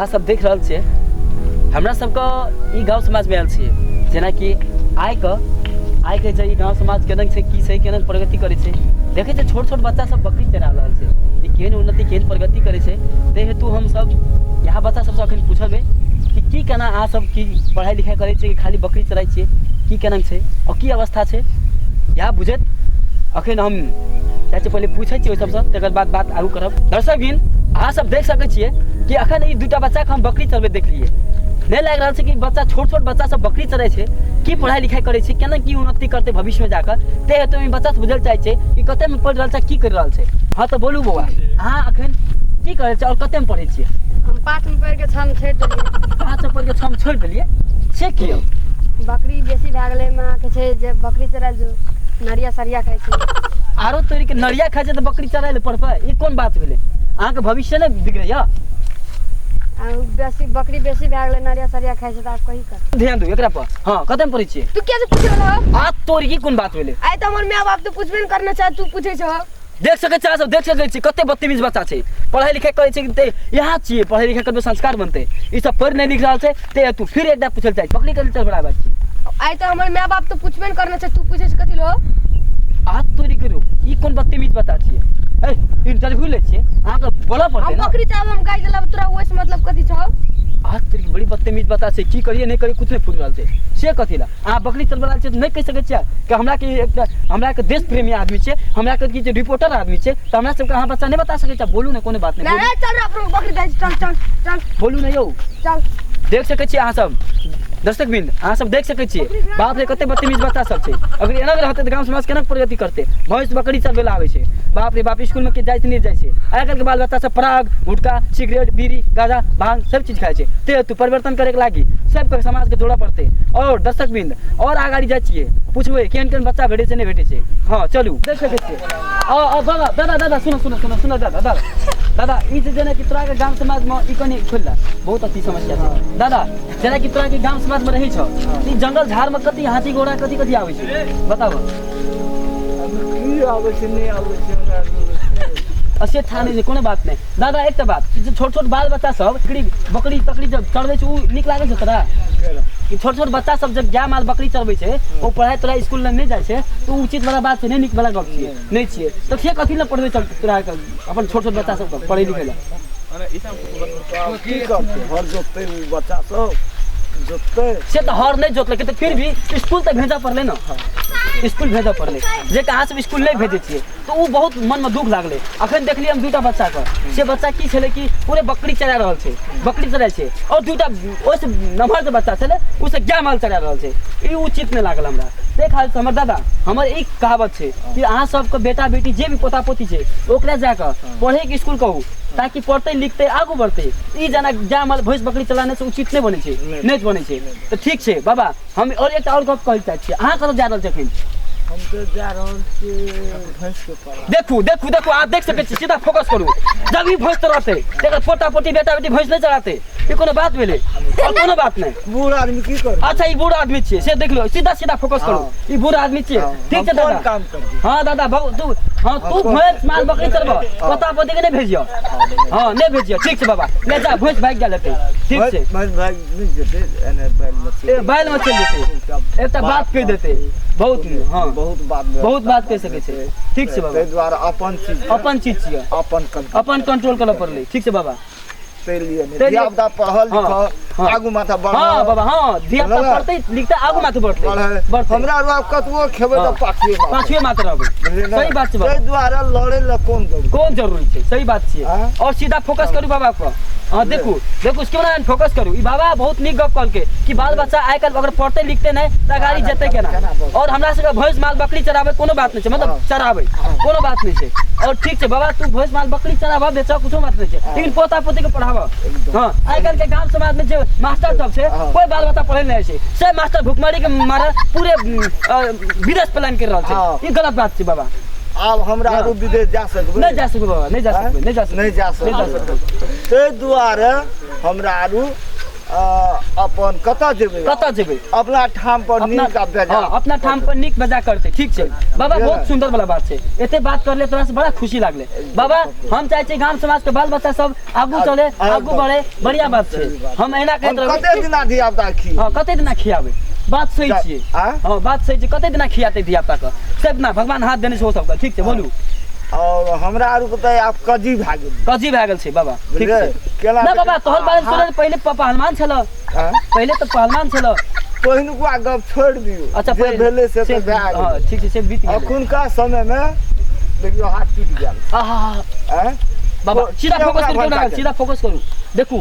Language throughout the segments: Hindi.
अहाँ सब देख रहल छियै हमरा सबके ई गाँव समाज में आयल छियै जेना कि आइ के जे ई गाँव समाज केना छै की छै केना प्रगति करै छै देखै छै छोट छोट बच्चा सब बकरी चरा रहल छै ई केहन उन्नति केहन प्रगति करै छै ताहि हेतु हम सब यहाँ बच्चा सबसँ अखन पूछबै कि की केना अहाँ सब की पढ़ाई लिखाई करै छियै कि खाली बकरी चराइ छियै की केना छै और की अवस्था छै यहाँ बुझैत अखन हम चाहे पहले पूछे छियै सबसँ तकर बाद बात आगू करब। दर्शकबिन अहाँ सब देख सकै छियै कि अखन ई दूटा बच्चा के हम बकरी चरबैत देखलियै नहीं लग रहा है कि बच्चा छोट छोट बच्चा सब बकरी चरै छै की पढ़ाई लिखाई करे छै केना की उन्नति करते भविष्य में जाकर ते हेतु हम बच्चा से बुझल चाहे छै कि कते में पढ़ रहल छै की कर रहल छै। हाँ तो बोलू बौआ अहाँ अखन की करे छै और कते में पढ़े छियै? हम 5 में पढ़ के 6 में छोड़ देलियै। 5 में पढ़ के 6 में छोड़ देलियै से कियो? बकरी बेसी भए गेलै मां के छै जे बकरी चराय जो नरिया सरिया खाइ छै आरो तोरी के नरिया खाइ छै त बकरी चराय ले पड़बै ई कोन बात भेलै? अहाँ के भविष्य ने बिगड़ैया बेसी बकरी बेसी भए गेलै नरिया सरिया खाइ छै त आब कही कर ध्यान दो एकरा पर। हां कते में पढ़ै छियै तू क्या से पूछ रहल हो? आ तोरी की कोन बात भेलै? आइ त हमर माय बाप तो पूछबे न करना चाहे तू पूछै छ। देख सकै छै सब देख सकै छी कते बदतमीज बच्चा छै पढ़ाई लिखाई करे छै ते यहाँ छियै पढ़ाई लिखाई करबे संस्कार बनते ई सब पढ़ नहीं लिख रहल छै ते तू फिर एकदा पूछल चाहे बकरी के चल बड़ा बात छी। आइ त हमर माय बाप तो पूछबे न करना चाहे तू पूछै छ कथि लो? आ तोरी करू ई कोन बदतमीज बच्चा छियै ए इंटरव्यू ले छियै अहाँ के बोला पड़ते हम बकरी चाहब हम गाय जलाब तोरा ओइस मतलब कथि छ? आज तोरी बड़ी बदतमीज बता छै की करिए नहीं करिए कुछ नहीं पूछ रहल छै से कथि ला अहाँ बकरी चलबा रहल छै नहीं कह सकै छियै कि हमरा के देश प्रेमी आदमी छै हमरा के जे रिपोर्टर आदमी छै त हमरा सब के अहाँ बच्चा नहीं बता सकै छै बोलू ना कोनो बात नहीं नहीं चल रे अपन बकरी दे चल चल चल बोलू ना यौ चल देख सकै छियै अहाँ सब दर्शकबिंद अहाँ सब देख सकै छियै बाप रे कते बदतमीज बच्चा सब छै अगर एना रहते त गांव समाज केना प्रगति करते भैंस बकरी चलबे ला आबै छै बाप रे बाप स्कूल में के जाय नहीं जाय छै आइ काल्हि के बाल बच्चा सब पराग गुटखा सिगरेट बीड़ी गांजा भांग सब चीज खाय छै ते तू परिवर्तन करे के लागी सब समाज के जोड़ा पड़ते। और दर्शकबिंद और आगाड़ी जाय छियै पूछबै केहन केहन बच्चा भेटे छै नहीं भेटे छै। हाँ चलू देख सकै छियै दादा दादा सुनो दादा ई जेना कि तोरा के गांव समाज में ई कनी खोलला बहुत अति समस्या छै दादा जेना कि तोरा के गांव समाज में रहै छ ई जंगल झाड़ में कति हाथी घोड़ा कति आबै छै बताब की आबै छै नहीं आबै छै असे था नहीं कोनो बात नहीं दादा एकटा बात छोट छोट बाल बच्चा सब बकरी तकरी जब चढ़बै छै उ नीक लागै छै तोरा कि छोट छोट बच्चा सब जब गाय माल बकरी चढ़बै छै ओ पढ़ाई तोरा स्कूल में नहीं जाय छै तो उचित वाला बात छै नहीं नीक वाला गप छियै नहीं छियै तो से कथि ल पढ़बै चल तोरा अपन छोट छोट बच्चा सब पढ़ै लिखै ला की करते हर जोते बच्चा सब जोते से तो हर नहीं जोतले के तो फिर भी स्कूल तक भेजा पड़ले ना स्कूल भेजा पड़ले जे कहाँ से स्कूल नहीं भेजे छियै तो वो बहुत मन में दुख लागले। अखन देखलिए हम दूटा बच्चा का से बच्चा की छले कि पूरे बकरी चरा रहल छै बकरी चराय छै और दूटा ओस नम्हर जे बच्चा छले उसे गाय माल चरा रहल छै ई उचित नहीं लागल हमरा। देख हाल हमर दादा हमर एक कहावत छै कि अहाँ सबके बेटा बेटी जे भी पोता पोती छै ओकरा जाकर पढ़े के स्कूल कहू ताकि पढ़ते लिखते आगू बढ़ते ई जना गाय माल भैंस बकरी चलाने से उचित नहीं बने छै नहीं बने छै तो ठीक छै बाबा हम और एक और गप कहै चाहै छियै अहाँ कतऽ जा रहल छथिन? हम तो जा रहल छियै भैंस के पास। देखू आप देख सकै छी सीधा फोकस करू जब भी भैंस चराते एकर पोता पोती बेटा बेटी भैंस नहीं चराते ये कोनो बात भेलै और कोनो बात नहीं। बूढ़ आदमी की कर अच्छा ई बूढ़ आदमी छियै से देख लो सीधा फोकस करू ई बूढ़ आदमी छियै ठीक छै दादा काम कर हाँ दादा तू भैंस माल बकरी चरबो पोता पोती के नहीं भेजियो हाँ नहीं भेजियो ठीक छै बाबा ले जा भैंस भाग गेल हेतै ठीक छै भाई नहीं जेते एने बैल में चल जेतै एकटा बात कह देतै बहुत हाँ बहुत बात कह सकै छै ठीक छै बाबा द्वारा अपन चीज छियै अपन कंट्रोल करऽ पड़लै ठीक छै बाबा धिया पुता पढ़ल लिखल आगू माथा बढ़। हाँ बाबा हाँ धिया पुता पढ़ते लिखते आगू माथा बढ़ते हमरा बाप कतबो खेबै त पाछुए माथा रहबै सही बात छै बाबा ताहि द्वारा लड़े ल कोन जरूरी छै सही बात छियै और सीधा फोकस करू बाबा पर। हाँ देखू उसके बाद फोकस करू ई बाबा बहुत नीक गप कहलकै कि बाल बच्चा आइ काल्हि अगर पढ़ते लिखते नहीं त गाड़ी जेतै केना और हमरा सबके भैंस माल बकरी चराबै कोनो बात नहीं छै मतलब चराबै कोनो बात नहीं छै और ठीक छै बाबा तू भैंस माल बकरी चराबा बेचा कुछो बात नहीं छै लेकिन पोता पोती के पढ़ाबा। हाँ आइ काल्हि के गांव समाज में जे मास्टर सब छै कोई बाल बच्चा पढ़े नहीं छै से मास्टर भुखमरी के मारे पूरे विदेश प्लान कर रहल छै ई गलत बात छै बाबा। आब हमरा आरो विदेश जा सकबै नहीं जा सकबै बाबा नहीं जा सकबै ताहि दुआरे हमरा आरो अपन कतऽ जेबै कतऽ जेबै अपना ठाम पर नीक आ बेजा अपना ठाम पर नीक बजा करते ठीक छै बाबा बहुत सुंदर वाला बात छै एते बात करले तोरा से बड़ा खुशी लागले बाबा हम चाहे छी गांव समाज के बाल बच्चा सब आगू चले आगू बढ़े बढ़िया बात छै हम एना कहैत रहबै कते दिना धिया पुता खी हां कते दिना खियाबे बात सही छियै हां बात सही छै कते दिना खियाते धिया पुता के सब ना भगवान हाथ देने छै ओ सबके ठीक छै बोलू और हमरा आरु के त आब कजी भए गेल कजी भए गेल छै बाबा ठीक छै केला ना बाबा तोहर बारे सुनल पहले पहलवान छल पहले तो पहलवान छल पहिनुका गप छोड़ दियौ अच्छा जे भेले से त भए हां गेल ठीक छै से बीत गेल अखुनका समय में देखियो हाथ टूट गेल आहा बाबा सीधा फोकस करू सीधा फोकस करू देखू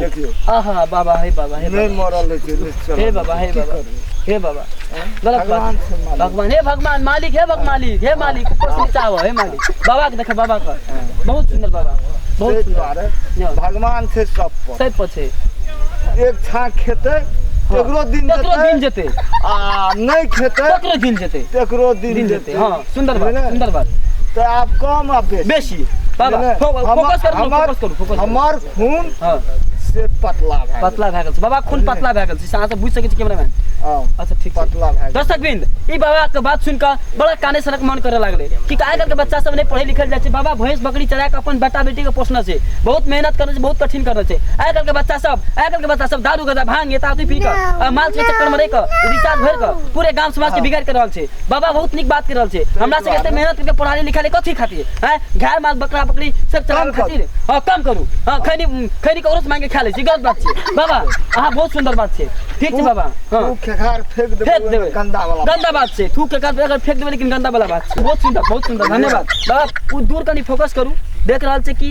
आहा बाबा हे नहीं मरल छै निश्चय हे बाबा हे बाबा गलत बात भगवान हे भगवान मालिक हे मालिक ऊपर से नीचे आओ हे मालिक बाबा के देख बाबा का बहुत सुंदर बाबा बहुत सुंदर भगवान से सब पर छै एक छाक खेते एकरो दिन जेते आ नहीं खेते एकरो दिन जेते एकरो दिन जेते हां सुंदर बात तो आप कम आ बेसी बाबा फोकस करू हमर खून हां से पतला भए गेल बाबा खून पतला भए गेल छै अहाँ सब बुझ सकै छी कैमरामैन अच्छा ठीक पतला भए गेल दर्शकबिंद ई बाबा के बात सुन के बड़ा काने सनक मन करे लागले कि आइ काल्हि के बच्चा सब नहीं पढ़े लिखल जाय छै बाबा भैंस बकरी चरा के अपन बेटा बेटी के पोषण छै बहुत मेहनत करने छै बहुत कठिन करने छै आइ काल्हि के बच्चा सब दारू गजा भांग एताती पी के माल के चक्कर में रह के रिचार्ज भर के पूरे गांव समाज के बिगाड़ के रहल छै बाबा बहुत निक बात कर रहल छै हमरा से एते मेहनत करके पढ़ाई लिखाई कथी खातिर हैं गाय माल बकरा बकरी सब चलावे खातिर हां कम करू हां खैनी के औरत मांगे खा ले छी गलत बात छै बाबा अहाँ बहुत सुंदर बात छै ठीक छै बाबा हां खेखार फेंक देबै गंदा बात छै थूक के काट अगर फेंक देबै लेकिन गंदा वाला बात छै बहुत सुंदर धन्यवाद बाबा उ दूर कनी फोकस करू देख रहल छै कि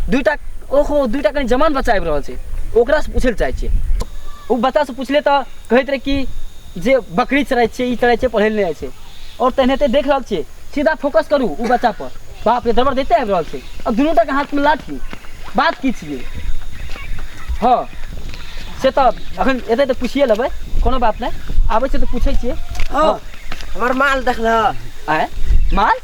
दुईटा कनी जवान बच्चा आबि रहल छै ओकरा से पूछे चाहे छै उ बच्चा से पूछले त कहैत रहे कि जे बकरी चराय छै ई चराय छै पढ़े ले छै और तेनाहिते देख रहल छै सीधा फोकस करू उ बच्चा पर बाप रे दरबर देते आबि रहल छै अब दुनूटा के हाथ में लाठी बात की छियै हाँ से तो अखन एते तो पूछिए लेबै कोनो बात नहीं आबै छै तो पूछे छियै हां हमर माल देखला आए माल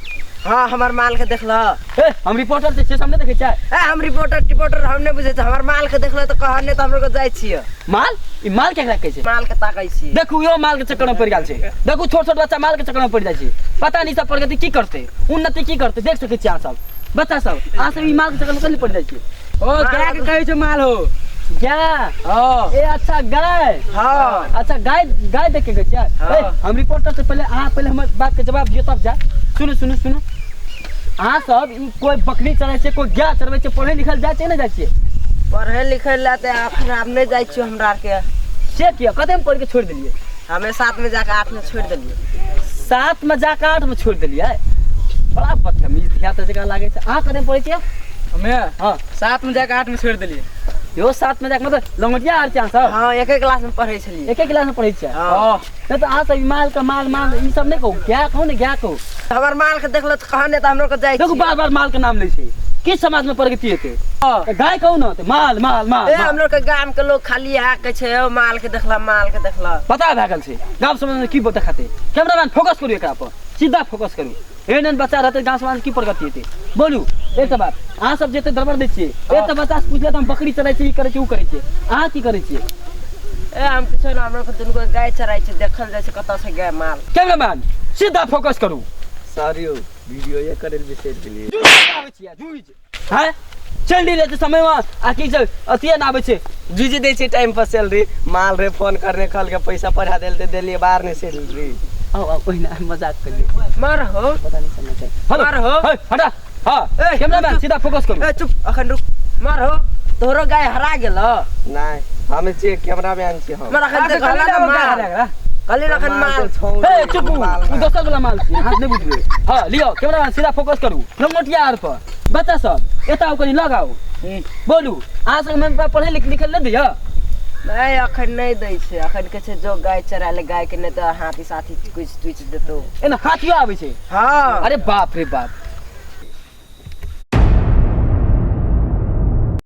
हां हमर माल के देखला ए हम रिपोर्टर छै से सामने देखे छै ए हम रिपोर्टर हम नहीं बुझे हमर माल के देखला तो कहने तो हमरो को जाय छियै माल ई माल केकरा कहै छै माल के ताकै छी देखू यो माल के चक्कर में पड़ गेल छै देखू छोट बच्चा माल के चक्कर में पड़ जाय छै पता नहीं सब प्रगति की करते उन्नति की करते देख सकै छी अहाँ सब बच्चा सब अहाँ सब ई माल के चक्कर में कल्ली पड़ जाय छै ओ गाय के कहै छै माल हो गाय हां ए अच्छा गाय हां अच्छा गाय देख के गई छै हम रिपोर्टर से पहले हमर बात के जवाब दियो तब जा सुनो अहाँ सब ई कोई बकरी चराय छै कोई गाय चरबै छै पढ़े लिखल जाय छै ना जाय छै पढ़े लिखे ला त अखन आब नहीं जाय छी हमरा के से किया कदम पढ़ के छोड़ देलिए हमें 7 में जाके 8 में छोड़ देलिए 7 में जाके 8 में छोड़ देलिए बड़ा बदतमीज धिया त जगह लागे छै अहाँ कदम पढ़ै छियै हमें हां 7 में जाके 8 में छोड़ देलिए यो 7 में जाके मतलब लंगटिया आर छै सब हां एक क्लास में पढ़ै छलिए एक क्लास में पढ़ै छियै हां नहीं तो अहाँ सब माल का माल ई सब नहीं कहू क्या कहू ने क्या कहू हमर माल के देखल त कहने त हमरो को जाय छी देखो बार-बार माल के नाम ले छै किस समाज में प्रगति हेते गाय कहू ना त माल ए हमरो के गांव के लोग खाली आ के छै माल के देखला पता भए गेल छै गांव समाज में की देखाते कैमरामैन फोकस करू एकरा पर सीधा फोकस करू एहन बच्चा रहते गांव समाज की प्रगति हेते बोलू एक बात अहाँ सब जेते दरबर दै छियै एक बच्चा से पूछले त हम बकरी चराय छी ई करे छी उ करे छी अहाँ की करे छी ए हम किछो ना हमरो के दुनू गाय चराय छै देखल जाय छै कतऽ से गाय माल कैमरामैन सीधा फोकस करू सॉरी वीडियो ये करे बिसेर गेलिए आबै छियै जुई हैं चल दी रहते समय में आकी से अतिया ना आबै छै जुजी दै छै टाइम पर सैलरी माल रे फोन करने कल के पैसा पढ़ा देलिए बाहर नहीं सैलरी आओ कोई ना मजाक कर ले मार हो पता नहीं चलना चाहिए मार हो हटा हां कैमरामैन सीधा फोकस करू ए चुप अखन रुक मार हो तोरो गाय हरा गेल नहीं हमें जे कैमरामैन छी हम मार अखन देखला ना मार कली रखन माल ए चुप उ दोसर वाला माल छी हाथ नहीं बुझबे हां लियो कैमरामैन सीधा फोकस करू लंगटिया आर पर बच्चा सब एता कनी लगाओ बोलू अहाँ सब में पढ़े लिखल नहीं दिया नहीं अखन नहीं दै छै अखन के छै जो गाय चराले गाय के नहीं तो हाथी साथी कुछ देतो एना हाथियो आबै छै हां अरे बाप रे बाप